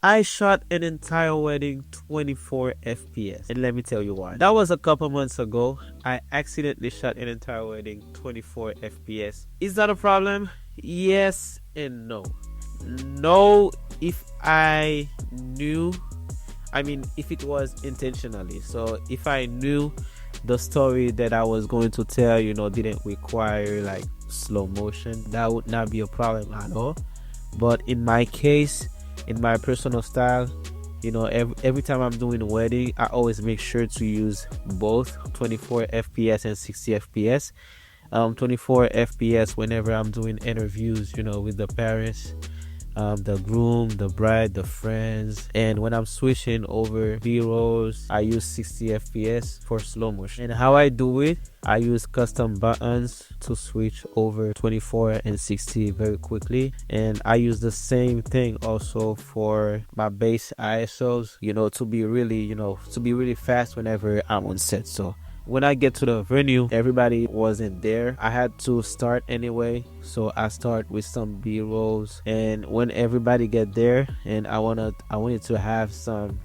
I shot an entire wedding 24 FPS, and let me tell you why. That was a couple months ago. I accidentally shot an entire wedding 24 FPS. Is that a problem? Yes and no. No, if I knew, if it was intentionally. So if I knew the story that I was going to tell, didn't require like slow motion, that would not be a problem at all. But in my case, in my personal style, every time I'm doing a wedding, I always make sure to use both 24 FPS and 60 FPS. 24 FPS whenever I'm doing interviews, with the parents, the groom, the bride, the friends. And when I'm switching over B-rolls, I use 60 FPS for slow motion. And how I do it, I use custom buttons to switch over 24 and 60 very quickly. And I use the same thing also for my base ISOs, to be really fast whenever I'm on set. So when I get to the venue, everybody wasn't there. I had to start anyway, so I start with some B-rolls. And when everybody get there, and I wanted to have some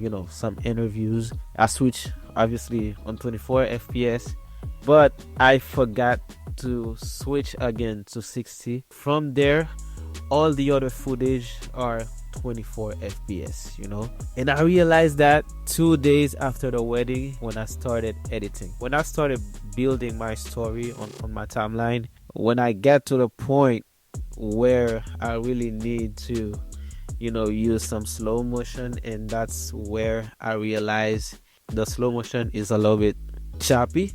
interviews, I switch obviously on 24 FPS, but I forgot to switch again to 60. From there, all the other footage are 24 FPS, and I realized that 2 days after the wedding, when I started editing, when I started building my story on my timeline, when I get to the point where I really need to use some slow motion, and that's where I realized the slow motion is a little bit choppy,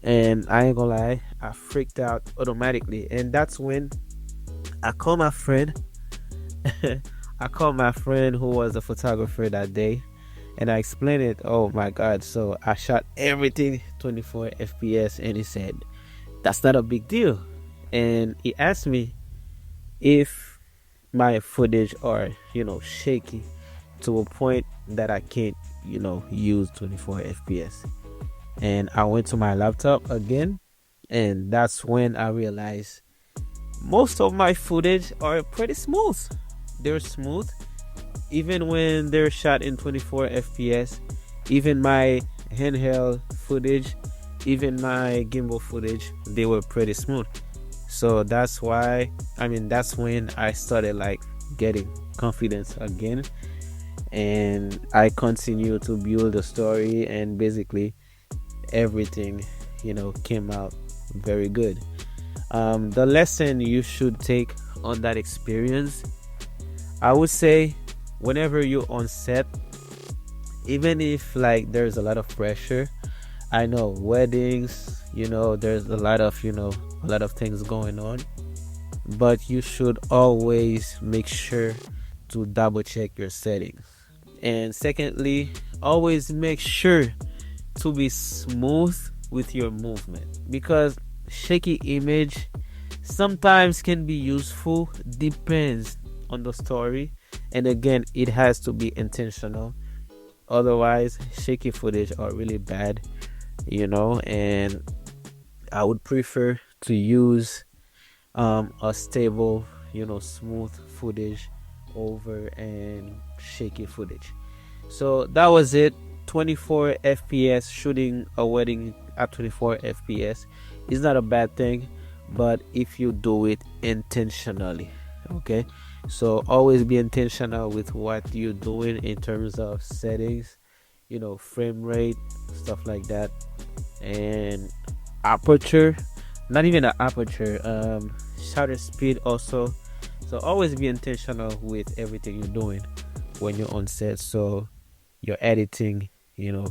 and I ain't gonna lie, I freaked out automatically. And that's when I called my friend. I called my friend who was a photographer that day, and I explained it. Oh my god, so I shot everything 24 FPS, and he said that's not a big deal. And he asked me if my footage are shaky to a point that I can't use 24 FPS. And I went to my laptop again, and that's when I realized most of my footage are pretty smooth. They're smooth even when they're shot in 24 FPS. Even my handheld footage, even my gimbal footage, they were pretty smooth. So that's when I started like getting confidence again, and I continue to build a story, and basically everything came out very good. The lesson you should take on that experience, I would say, whenever you're on set, even if like there's a lot of pressure, I know weddings, there's a lot of things going on, but you should always make sure to double check your settings. And secondly, always make sure to be smooth with your movement, because shaky image sometimes can be useful, depends on the story, and again, it has to be intentional. Otherwise, shaky footage are really bad, and I would prefer to use a stable, smooth footage over and shaky footage. So that was it. 24 FPS, shooting a wedding at 24 FPS is not a bad thing, but if you do it intentionally, okay? So always be intentional with what you're doing in terms of settings, frame rate, stuff like that, and aperture. Not even an aperture, shutter speed also. So always be intentional with everything you're doing when you're on set, so your editing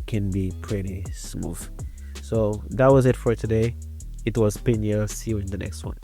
can be pretty smooth. So that was it for today. It was Piniel. See you in the next one.